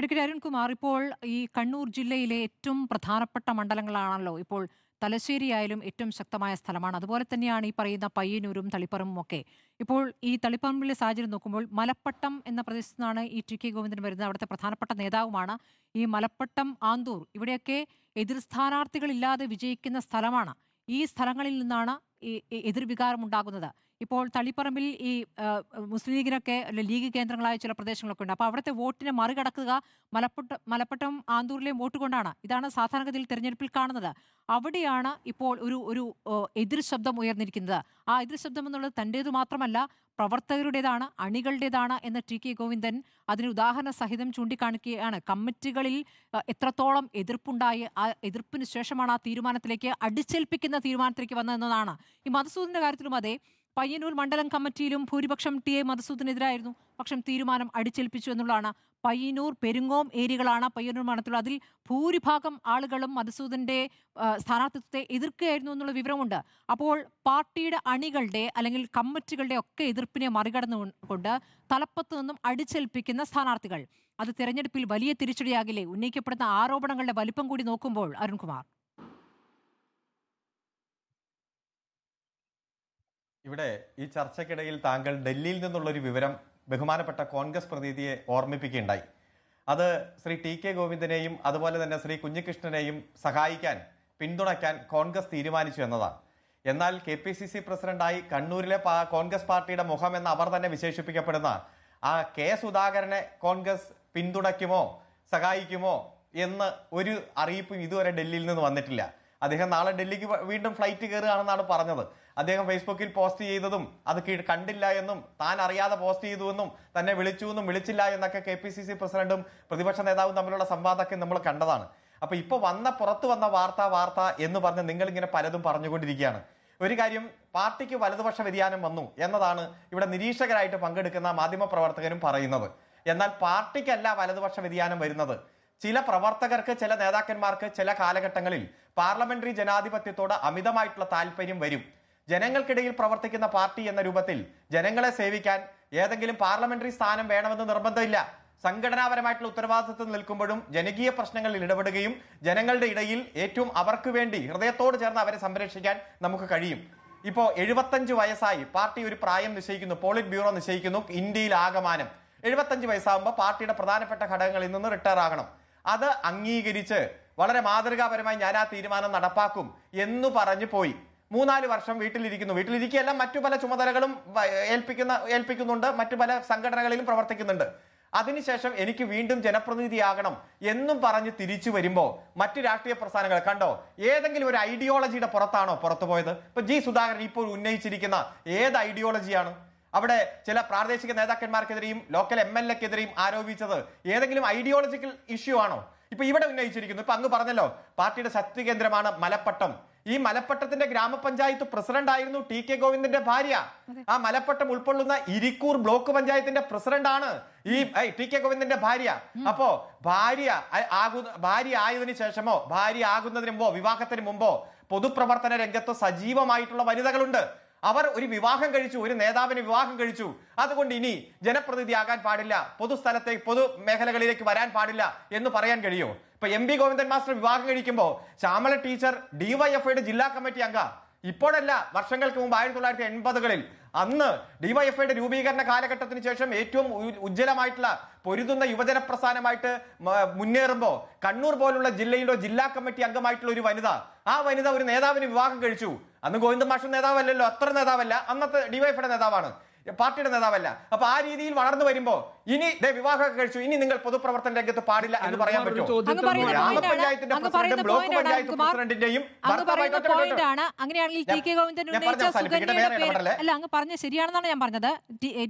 Advocate Arunkumar, ഇപ്പോൾ ഈ കണ്ണൂർ ജില്ലയിലെ ഏറ്റവും പ്രധാനപ്പെട്ട മണ്ഡലങ്ങളാണല്ലോ ഇപ്പോൾ തലശ്ശേരി ആയാലും ഏറ്റവും ശക്തമായ സ്ഥലമാണ്. അതുപോലെ തന്നെയാണ് ഈ പറയുന്ന പയ്യന്നൂരും തളിപ്പറമ്പും ഒക്കെ. ഇപ്പോൾ ഈ തളിപ്പറമ്പിലെ സാഹചര്യം നോക്കുമ്പോൾ മലപ്പട്ടം എന്ന പ്രദേശത്തു നിന്നാണ് ഈ ടി കെ ഗോവിന്ദൻ വരുന്നത്. അവിടുത്തെ പ്രധാനപ്പെട്ട നേതാവുമാണ്. ഈ മലപ്പട്ടം, ആന്തൂർ ഇവിടെയൊക്കെ എതിർ സ്ഥാനാർത്ഥികളില്ലാതെ വിജയിക്കുന്ന സ്ഥലമാണ്. ഈ സ്ഥലങ്ങളിൽ നിന്നാണ് എതിർവികാരം ഉണ്ടാകുന്നത്. ഇപ്പോൾ തളിപ്പറമ്പിൽ ഈ മുസ്ലിം ലീഗിനൊക്കെ ലീഗ് കേന്ദ്രങ്ങളായ ചില പ്രദേശങ്ങളൊക്കെ ഉണ്ട്. അപ്പോൾ അവിടുത്തെ വോട്ടിനെ മറികടക്കുക മലപ്പട്ടം ആന്തൂരിലെയും വോട്ട് കൊണ്ടാണ്. ഇതാണ് സാധാരണഗതിയിൽ തെരഞ്ഞെടുപ്പിൽ കാണുന്നത്. അവിടെയാണ് ഇപ്പോൾ ഒരു ഒരു എതിർ ശബ്ദം ഉയർന്നിരിക്കുന്നത്. ആ എതിർ ശബ്ദം എന്നുള്ളത് തൻ്റേത് മാത്രമല്ല, പ്രവർത്തകരുടേതാണ്, അണികളുടേതാണ് എന്ന് ടി കെ ഗോവിന്ദൻ അതിന് ഉദാഹരണ സഹിതം ചൂണ്ടിക്കാണിക്കുകയാണ്. കമ്മിറ്റികളിൽ എത്രത്തോളം എതിർപ്പുണ്ടായി, ആ എതിർപ്പിന് ശേഷമാണ് ആ തീരുമാനത്തിലേക്ക്, അടിച്ചേൽപ്പിക്കുന്ന തീരുമാനത്തിലേക്ക് വന്നതെന്നതാണ്. ഈ മധുസൂദന്റെ കാര്യത്തിലും അതെ. പയ്യന്നൂർ മണ്ഡലം കമ്മിറ്റിയിലും ഭൂരിപക്ഷം ടി എ മധുസൂദനെതിരായിരുന്നു. പക്ഷം തീരുമാനം അടിച്ചേൽപ്പിച്ചു എന്നുള്ളതാണ്. പയ്യന്നൂർ, പെരുങ്ങോം ഏരിയകളാണ് പയ്യന്നൂർ മണ്ഡലത്തിൽ. അതിൽ ഭൂരിഭാഗം ആളുകളും മധുസൂദന്റെ സ്ഥാനാർത്ഥിത്വത്തെ എതിർക്കുകയായിരുന്നു എന്നുള്ള വിവരമുണ്ട്. അപ്പോൾ പാർട്ടിയുടെ അണികളുടെ അല്ലെങ്കിൽ കമ്മിറ്റികളുടെ ഒക്കെ എതിർപ്പിനെ മറികടന്നുകൊണ്ട് തലപ്പത്ത് നിന്നും അടിച്ചേൽപ്പിക്കുന്ന സ്ഥാനാർത്ഥികൾ, അത് തെരഞ്ഞെടുപ്പിൽ വലിയ തിരിച്ചടിയാകില്ലേ? ഉന്നയിക്കപ്പെടുന്ന ആരോപണങ്ങളുടെ വലിപ്പം കൂടി നോക്കുമ്പോൾ അരുൺകുമാർ. ഇവിടെ ഈ ചർച്ചയ്ക്കിടയിൽ താങ്കൾ ഡൽഹിയിൽ നിന്നുള്ളൊരു വിവരം ബഹുമാനപ്പെട്ട കോൺഗ്രസ് പ്രതിനിധിയെ ഓർമ്മിപ്പിക്കുകയുണ്ടായി. അത് ശ്രീ ടി കെ ഗോവിന്ദനെയും അതുപോലെ തന്നെ ശ്രീ കുഞ്ഞികൃഷ്ണനെയും സഹായിക്കാൻ, പിന്തുണയ്ക്കാൻ കോൺഗ്രസ് തീരുമാനിച്ചു എന്നതാണ്. എന്നാൽ കെ പി സി സി പ്രസിഡന്റായി കണ്ണൂരിലെ കോൺഗ്രസ് പാർട്ടിയുടെ മുഖം എന്ന് അവർ തന്നെ വിശേഷിപ്പിക്കപ്പെടുന്ന ആ കെ സുധാകരനെ കോൺഗ്രസ് പിന്തുണയ്ക്കുമോ സഹായിക്കുമോ എന്ന് ഒരു അറിയിപ്പും ഇതുവരെ ഡൽഹിയിൽ നിന്ന് വന്നിട്ടില്ല. അദ്ദേഹം നാളെ ഡൽഹിക്ക് വീണ്ടും ഫ്ലൈറ്റ് കയറുകയാണെന്നാണ് പറഞ്ഞത്. അദ്ദേഹം ഫേസ്ബുക്കിൽ പോസ്റ്റ് ചെയ്തതും അത് കണ്ടില്ല എന്നും, താൻ അറിയാതെ പോസ്റ്റ് ചെയ്തു എന്നും, തന്നെ വിളിച്ചു എന്നും വിളിച്ചില്ല എന്നൊക്കെ കെ പി സി സി പ്രസിഡന്റും പ്രതിപക്ഷ നേതാവും തമ്മിലുള്ള സംവാദമൊക്കെ നമ്മൾ കണ്ടതാണ്. അപ്പൊ ഇപ്പൊ പുറത്തു വന്ന വാർത്ത എന്ന് പറഞ്ഞ് നിങ്ങൾ ഇങ്ങനെ പലതും പറഞ്ഞുകൊണ്ടിരിക്കുകയാണ്. ഒരു കാര്യം, പാർട്ടിക്ക് വലതുപക്ഷ വ്യതിയാനം വന്നു എന്നതാണ് ഇവിടെ നിരീക്ഷകരായിട്ട് പങ്കെടുക്കുന്ന മാധ്യമപ്രവർത്തകരും പറയുന്നത്. എന്നാൽ പാർട്ടിക്കല്ല വലതുപക്ഷ വ്യതിയാനം വരുന്നത്. ചില പ്രവർത്തകർക്ക്, ചില നേതാക്കന്മാർക്ക് ചില കാലഘട്ടങ്ങളിൽ പാർലമെന്ററി ജനാധിപത്യത്തോട് അമിതമായിട്ടുള്ള താല്പര്യം വരും. ജനങ്ങൾക്കിടയിൽ പ്രവർത്തിക്കുന്ന പാർട്ടി എന്ന രൂപത്തിൽ ജനങ്ങളെ സേവിക്കാൻ ഏതെങ്കിലും പാർലമെന്ററി സ്ഥാനം വേണമെന്ന് നിർബന്ധമില്ല. സംഘടനാപരമായിട്ടുള്ള ഉത്തരവാദിത്വത്തിൽ നിൽക്കുമ്പോഴും ജനകീയ പ്രശ്നങ്ങളിൽ ഇടപെടുകയും ജനങ്ങളുടെ ഇടയിൽ ഏറ്റവും അവർക്ക് വേണ്ടി ഹൃദയത്തോട് ചേർന്ന് അവരെ സംരക്ഷിക്കാൻ നമുക്ക് കഴിയും. ഇപ്പോൾ 75 വയസ്സായി പാർട്ടി ഒരു പ്രായം നിശ്ചയിക്കുന്നു, പോളിറ്റ് ബ്യൂറോ നിശ്ചയിക്കുന്നു. ഇന്ത്യയിൽ ആകമാനം 75 വയസ്സാകുമ്പോൾ പാർട്ടിയുടെ പ്രധാനപ്പെട്ട ഘടകങ്ങളിൽ നിന്ന് റിട്ടയർ ആകണം. അത് അംഗീകരിച്ച് വളരെ മാതൃകാപരമായി ഞാൻ ആ തീരുമാനം നടപ്പാക്കും എന്ന് പറഞ്ഞു പോയി. 3-4 വർഷം വീട്ടിലിരിക്കുകയല്ല, മറ്റു പല ചുമതലകളും ഏൽപ്പിക്കുന്നുണ്ട്, മറ്റു പല സംഘടനകളിലും പ്രവർത്തിക്കുന്നുണ്ട്. അതിനുശേഷം എനിക്ക് വീണ്ടും ജനപ്രതിനിധിയാകണം എന്നും പറഞ്ഞ് തിരിച്ചു വരുമ്പോ മറ്റു രാഷ്ട്രീയ പ്രസ്ഥാനങ്ങൾ കണ്ടോ, ഏതെങ്കിലും ഒരു ഐഡിയോളജിയുടെ പുറത്താണോ പുറത്തു പോയത്? ഇപ്പൊ ജി സുധാകരൻ ഇപ്പോൾ ഉന്നയിച്ചിരിക്കുന്ന ഏത് ഐഡിയോളജിയാണ്? അവിടെ ചില പ്രാദേശിക നേതാക്കന്മാർക്കെതിരെയും ലോക്കൽ MLA-ക്കെതിരെയും ആരോപിച്ചത് ഏതെങ്കിലും ഐഡിയോളജിക്കൽ ഇഷ്യൂ ആണോ? ഇപ്പൊ ഇവിടെ ഉന്നയിച്ചിരിക്കുന്നു. ഇപ്പൊ അങ്ങ് പറഞ്ഞല്ലോ, പാർട്ടിയുടെ ശക്തി കേന്ദ്രമാണ് മലപ്പട്ടം. ഈ മലപ്പട്ടത്തിന്റെ ഗ്രാമപഞ്ചായത്ത് പ്രസിഡന്റ് ആയിരുന്നു ടി കെ ഗോവിന്ദന്റെ ഭാര്യ. ആ മലപ്പട്ടം ഉൾക്കൊള്ളുന്ന ഇരിക്കൂർ ബ്ലോക്ക് പഞ്ചായത്തിന്റെ പ്രസിഡന്റ് ആണ് ഈ ടി കെ ഗോവിന്ദന്റെ ഭാര്യ. അപ്പോ ഭാര്യ ആയതിനു ശേഷമോ ഭാര്യ ആകുന്നതിന് മുമ്പോ വിവാഹത്തിന് മുമ്പോ പൊതുപ്രവർത്തന രംഗത്ത് സജീവമായിട്ടുള്ള വനിതകളുണ്ട്. അവർ ഒരു വിവാഹം കഴിച്ചു, ഒരു നേതാവിന് വിവാഹം കഴിച്ചു. അതുകൊണ്ട് ഇനി ജനപ്രതിനിധിയാകാൻ പാടില്ല, പൊതുസ്ഥലത്തേക്ക് പൊതു മേഖലകളിലേക്ക് വരാൻ പാടില്ല എന്ന് പറയാൻ കഴിയുമോ? ഇപ്പൊ MP ഗോവിന്ദൻ മാസ്റ്റർ വിവാഹം കഴിക്കുമ്പോ ശ്യാമള ടീച്ചർ DYFIയുടെ ജില്ലാ കമ്മിറ്റി അംഗ. ഇപ്പോഴല്ല, വർഷങ്ങൾക്ക് മുമ്പ് 1980-കളിൽ അന്ന് DYFIയുടെ രൂപീകരണ കാലഘട്ടത്തിന് ശേഷം ഏറ്റവും ഉജ്ജ്വലമായിട്ടുള്ള പൊരുതുന്ന യുവജന പ്രസ്ഥാനമായിട്ട് മുന്നേറുമ്പോ കണ്ണൂർ പോലുള്ള ജില്ലയുടെ ജില്ലാ കമ്മിറ്റി അംഗമായിട്ടുള്ള ഒരു വനിത, ആ വനിത ഒരു നേതാവിന് വിവാഹം കഴിച്ചു. അന്ന് ഗോവിന്ദൻ മാസ്റ്റർ നേതാവല്ലല്ലോ, അത്ര നേതാവല്ല, അന്നത്തെ DYFIയുടെ നേതാവാണ്, പാർട്ടിയുടെ നേതാവല്ല. അപ്പൊ ആ രീതിയിൽ വളർന്നു വരുമ്പോ ഇനി വിവാഹമൊക്കെ കഴിച്ചു, ഇനി നിങ്ങൾ പൊതുപ്രവർത്തന രംഗത്ത് പാടില്ല എന്ന് പറയാൻ പറ്റുമോ? ഗ്രാമപഞ്ചായത്തിന്റെ പ്രസിഡന്റും ബ്ലോക്ക് പഞ്ചായത്ത് പ്രസിഡന്റിന്റെയും അങ്ങനെയാണെങ്കിൽ ടി കെ ഗോവിന്ദൻ ഉന്നയിച്ച സുകന്യയുടെ പേര് അല്ല, അങ്ങ് പറഞ്ഞ ശരിയാണെന്നാണ് ഞാൻ പറഞ്ഞത്.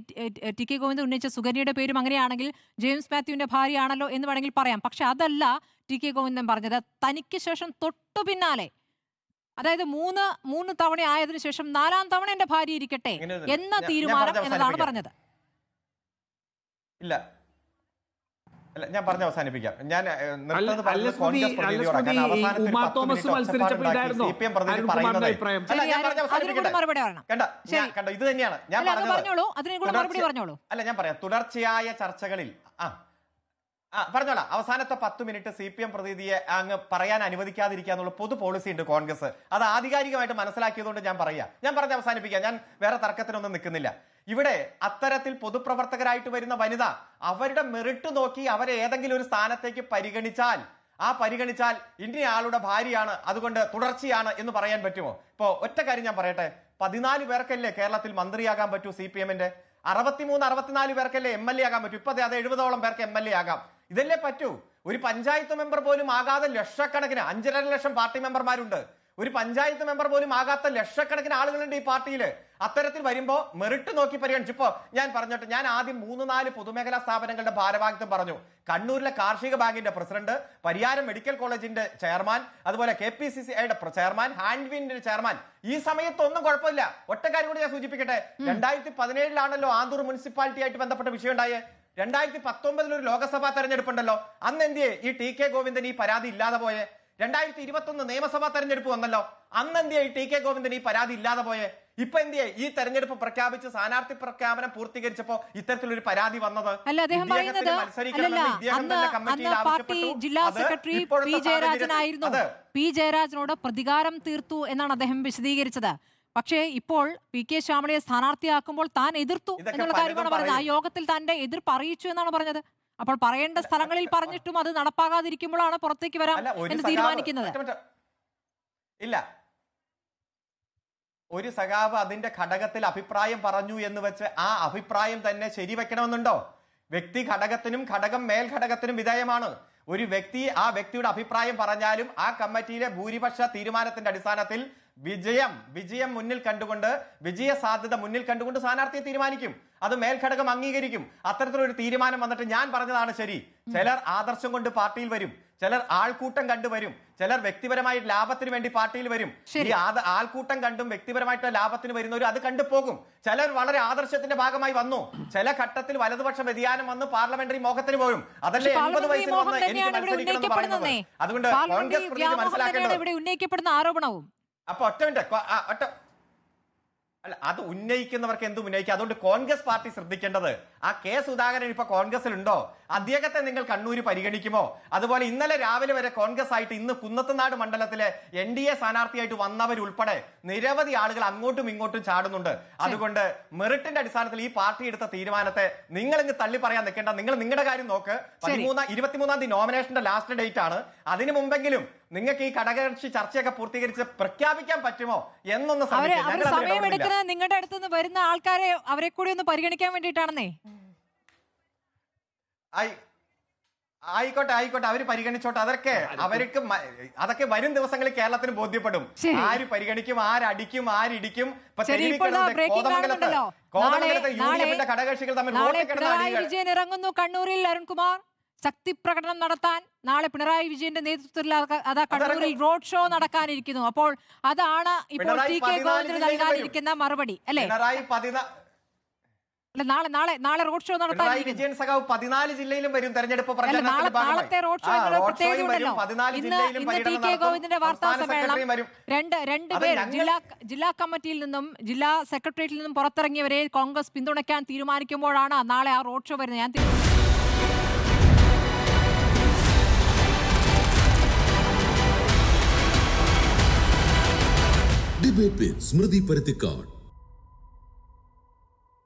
ടി കെ ഗോവിന്ദൻ ഉന്നയിച്ച സുകന്യയുടെ പേരും അങ്ങനെയാണെങ്കിൽ ജെയിംസ് മാത്യുവിന്റെ ഭാര്യയാണല്ലോ എന്ന് വേണമെങ്കിൽ പറയാം. പക്ഷെ അതല്ല ടി കെ ഗോവിന്ദൻ പറഞ്ഞത്. തനിക്ക് ശേഷം തൊട്ടു പിന്നാലെ, അതായത് മൂന്ന് തവണ ആയതിനു ശേഷം 4-ാം തവണ എന്റെ ഭാര്യ ഇരിക്കട്ടെ എന്ന തീരുമാനം എന്നതാണ് പറഞ്ഞത്. ഇല്ല, ഞാൻ പറഞ്ഞ് അവസാനിപ്പിക്കാം. ഞാൻ ഇത് തന്നെയാണ് ഞാൻ പറഞ്ഞത്. അല്ല, ഞാൻ പറയാം, തുടർച്ചയായ ചർച്ചകളിൽ പറഞ്ഞോളാം. അവസാനത്തെ 10 മിനിറ്റ് CPM പ്രതിനിധിയെ അങ്ങ് പറയാൻ അനുവദിക്കാതിരിക്കുക എന്നുള്ള പൊതു പോളിസി ഉണ്ട് കോൺഗ്രസ്. അത് ആധികാരികമായിട്ട് മനസ്സിലാക്കിയതുകൊണ്ട് ഞാൻ പറഞ്ഞ് അവസാനിപ്പിക്കാം. ഞാൻ വേറെ തർക്കത്തിനൊന്നും നിൽക്കുന്നില്ല. ഇവിടെ അത്തരത്തിൽ പൊതുപ്രവർത്തകരായിട്ട് വരുന്ന വനിത അവരുടെ മെറിറ്റ് നോക്കി അവരെ ഏതെങ്കിലും ഒരു സ്ഥാനത്തേക്ക് പരിഗണിച്ചാൽ ഇന്ന ആളുടെ ഭാര്യയാണ്, അതുകൊണ്ട് തുടർച്ചയാണ് എന്ന് പറയാൻ പറ്റുമോ? ഇപ്പോ ഒറ്റ കാര്യം ഞാൻ പറയട്ടെ. 14 പേർക്കല്ലേ കേരളത്തിൽ മന്ത്രിയാകാൻ പറ്റൂ CPM-ന്റെ? 64 പേർക്കല്ലേ MLA ആകാൻ പറ്റൂ? ഇപ്പൊ അത് 70ഓളം പേർക്ക് MLA ആകാം. ഇതല്ലേ പറ്റൂ? ഒരു പഞ്ചായത്ത് മെമ്പർ പോലും ആകാതെ ലക്ഷക്കണക്കിന് 5.5 ലക്ഷം പാർട്ടി മെമ്പർമാരുണ്ട്. ഒരു പഞ്ചായത്ത് മെമ്പർ പോലും ആകാത്ത ലക്ഷക്കണക്കിന് ആളുകളുണ്ട് ഈ പാർട്ടിയിൽ. അത്തരത്തിൽ വരുമ്പോ മെറിറ്റ് നോക്കി പരിഗണിച്ചു. ഇപ്പോ ഞാൻ പറഞ്ഞോട്ടെ, ഞാൻ ആദ്യം 3-4 പൊതുമേഖലാ സ്ഥാപനങ്ങളുടെ ഭാരവാഹിത്വം പറഞ്ഞു. കണ്ണൂരിലെ കാർഷിക ബാങ്കിന്റെ പ്രസിഡന്റ്, പരിയാരം മെഡിക്കൽ കോളേജിന്റെ ചെയർമാൻ, അതുപോലെ KPCCയുടെ ചെയർമാൻ, ഹാൻഡ്വിന്റെ ചെയർമാൻ. ഈ സമയത്തൊന്നും കുഴപ്പമില്ല. ഒറ്റ കാര്യം കൂടി ഞാൻ സൂചിപ്പിക്കട്ടെ. 2017 ആന്തൂർ മുനിസിപ്പാലിറ്റി ആയിട്ട് ബന്ധപ്പെട്ട വിഷയം ഉണ്ടായേ. 2019 ഒരു ലോക്സഭാ തെരഞ്ഞെടുപ്പുണ്ടല്ലോ. അന്ന് എന്തിയെ ഈ TK ഗോവിന്ദൻ ഈ പരാതി ഇല്ലാതെ പോയേ? 2021 നിയമസഭാ തെരഞ്ഞെടുപ്പ് വന്നല്ലോ. അന്ന് എന്തിയെ ഈ TK ഗോവിന്ദൻ ഈ പരാതി ഇല്ലാതെ പോയേ? ഇപ്പൊ എന്തിയെ ഈ തെരഞ്ഞെടുപ്പ് പ്രഖ്യാപിച്ച് സ്ഥാനാർത്ഥി പ്രഖ്യാപനം പൂർത്തീകരിച്ചപ്പോ ഇത്തരത്തിലൊരു പരാതി വന്നത്? അല്ല, അദ്ദേഹം പറയുന്നത് അന്ന് പാർട്ടി ജില്ലാ സെക്രട്ടറി P ജയരാജനായിരുന്നു. P ജയരാജനോട് പ്രതികാരം തീർത്തു എന്നാണ് അദ്ദേഹം വിശദീകരിച്ചത്. പക്ഷേ ഇപ്പോൾ PK ശ്യാമളയെ സ്ഥാനാർത്ഥിയാക്കുമ്പോൾ താൻ എതിർത്തു എന്നുള്ള കാര്യമാണ് പറഞ്ഞത്. ആ യോഗത്തിൽ തന്റെ എതിർപ്പ് അറിയിച്ചു എന്നാണ് പറഞ്ഞത്. അപ്പോൾ പറയേണ്ട സ്ഥലങ്ങളിൽ പറഞ്ഞിട്ടും അത് നടപ്പാകാതിരിക്കുമ്പോഴാണ് പുറത്തേക്ക് വരാം എന്ന് തീരുമാനിക്കുന്നത്. ഇല്ല, ഒരു സഖാവ് അതിന്റെ ഘടകത്തിൽ അഭിപ്രായം പറഞ്ഞു എന്ന് വെച്ച് ആ അഭിപ്രായം തന്നെ ശരിവെക്കണമെന്നുണ്ടോ? വ്യക്തി ഘടകത്തിനും ഘടകം മേൽഘടകത്തിനും വിധേയമാണ്. ഒരു വ്യക്തി ആ വ്യക്തിയുടെ അഭിപ്രായം പറഞ്ഞാലും ആ കമ്മിറ്റിയിലെ ഭൂരിപക്ഷ തീരുമാനത്തിന്റെ അടിസ്ഥാനത്തിൽ വിജയം മുന്നിൽ കണ്ടുകൊണ്ട്, വിജയ സാധ്യത മുന്നിൽ കണ്ടുകൊണ്ട് സ്ഥാനാർത്ഥിയെ തീരുമാനിക്കും. അത് മേൽഘടകം അംഗീകരിക്കും. അത്തരത്തിലൊരു തീരുമാനം വന്നിട്ട് ഞാൻ പറഞ്ഞതാണ് ശരി. ചിലർ ആദർശം കൊണ്ട് പാർട്ടിയിൽ വരും, ചിലർ ആൾക്കൂട്ടം കണ്ടുവരും, ചിലർ വ്യക്തിപരമായ ലാഭത്തിന് വേണ്ടി പാർട്ടിയിൽ വരും. ഈ ആൾക്കൂട്ടം കണ്ടും വ്യക്തിപരമായിട്ട് ലാഭത്തിന് വരുന്നവരും അത് കണ്ടുപോകും. ചിലർ വളരെ ആദർശത്തിന്റെ ഭാഗമായി വന്നു. ചില ഘട്ടത്തിൽ വലതുപക്ഷ വ്യതിയാനം വന്ന് പാർലമെന്ററി മോഹത്തിന് പോലും. അതല്ലേ 80 വയസ്സിൽ വന്ന് എനിക്ക് മത്സരിക്കണം എന്ന് പറയുന്നത്. അതുകൊണ്ട് കോൺഗ്രസ് പ്രതി മനസ്സിലാക്കേണ്ടത് ഇവിടെ ഉന്നയിക്കപ്പെടുന്ന ആരോപണവും അപ്പൊ അല്ല, അത് ഉന്നയിക്കുന്നവർക്ക് എന്തും ഉന്നയിക്കാം. അതുകൊണ്ട് കോൺഗ്രസ് പാർട്ടി ശ്രദ്ധിക്കേണ്ടത്, ആ K സുധാകരൻ ഇപ്പൊ കോൺഗ്രസിലുണ്ടോ? അദ്ദേഹത്തെ നിങ്ങൾ കണ്ണൂര് പരിഗണിക്കുമോ? അതുപോലെ ഇന്നലെ രാവിലെ വരെ കോൺഗ്രസ് ആയിട്ട് ഇന്ന് കുന്നത്തുനാട് മണ്ഡലത്തിലെ NDA സ്ഥാനാർത്ഥിയായിട്ട് വന്നവരുൾപ്പെടെ നിരവധി ആളുകൾ അങ്ങോട്ടും ഇങ്ങോട്ടും ചാടുന്നുണ്ട്. അതുകൊണ്ട് മെറിറ്റിന്റെ അടിസ്ഥാനത്തിൽ ഈ പാർട്ടി എടുത്ത തീരുമാനത്തെ നിങ്ങൾ ഇങ്ങ് തള്ളി പറയാൻ നിൽക്കേണ്ട. നിങ്ങൾ നിങ്ങളുടെ കാര്യം നോക്ക്. 23-ാം തീയതി നോമിനേഷന്റെ ലാസ്റ്റ് ഡേറ്റ് ആണ്. അതിനു മുമ്പെങ്കിലും നിങ്ങൾക്ക് ഈ ഘടകകക്ഷി ചർച്ചയൊക്കെ പൂർത്തീകരിച്ച് പ്രഖ്യാപിക്കാൻ പറ്റുമോ എന്നൊന്ന് സമയമെടുക്കുന്നത് നിങ്ങളുടെ അടുത്തുനിന്ന് വരുന്ന ആൾക്കാരെ അവരെ കൂടി ഒന്ന് പരിഗണിക്കാൻ വേണ്ടിയിട്ടാണെന്നേ. ആയിക്കോട്ടെ, അവര് പരിഗണിച്ചോട്ടെ. അതൊക്കെ വരും ദിവസങ്ങളിൽ കേരളത്തിന് ബോധ്യപ്പെടും. ആര് പരിഗണിക്കും, ആരടിക്കും, ആരിടിക്കും. ഘടകകക്ഷികൾ തമ്മിൽ വിജയൻ ഇറങ്ങുന്നു കണ്ണൂരിൽ. അരുൺകുമാർ, ശക്തി പ്രകടനം നടത്താൻ നാളെ പിണറായി വിജയന്റെ നേതൃത്വത്തിൽ അതാ കണ്ണൂരിൽ റോഡ് ഷോ നടക്കാനിരിക്കുന്നു. അപ്പോൾ അതാണ് ഇപ്പോൾ TK ഗോവിന്ദന് നൽകാനിരിക്കുന്ന മറുപടി അല്ലേ? നാളെ റോഡ് ഷോ നടത്താൻ 14 ജില്ലയിലും വരും തെരഞ്ഞെടുപ്പ് നാളത്തെ റോഡ് ഷോ പ്രത്യേകതയുണ്ടല്ലോ. ഇന്ന് TK ഗോവിന്ദന്റെ വാർത്താ സമ്മേളനം രണ്ട് പേർ ജില്ലാ കമ്മിറ്റിയിൽ നിന്നും ജില്ലാ സെക്രട്ടേറിയറ്റിൽ നിന്നും പുറത്തിറങ്ങിയവരെ കോൺഗ്രസ് പിന്തുണയ്ക്കാൻ തീരുമാനിക്കുമ്പോഴാണ് നാളെ ആ റോഡ് ഷോ വരുന്നത്. Debate with Smriti Parittikad.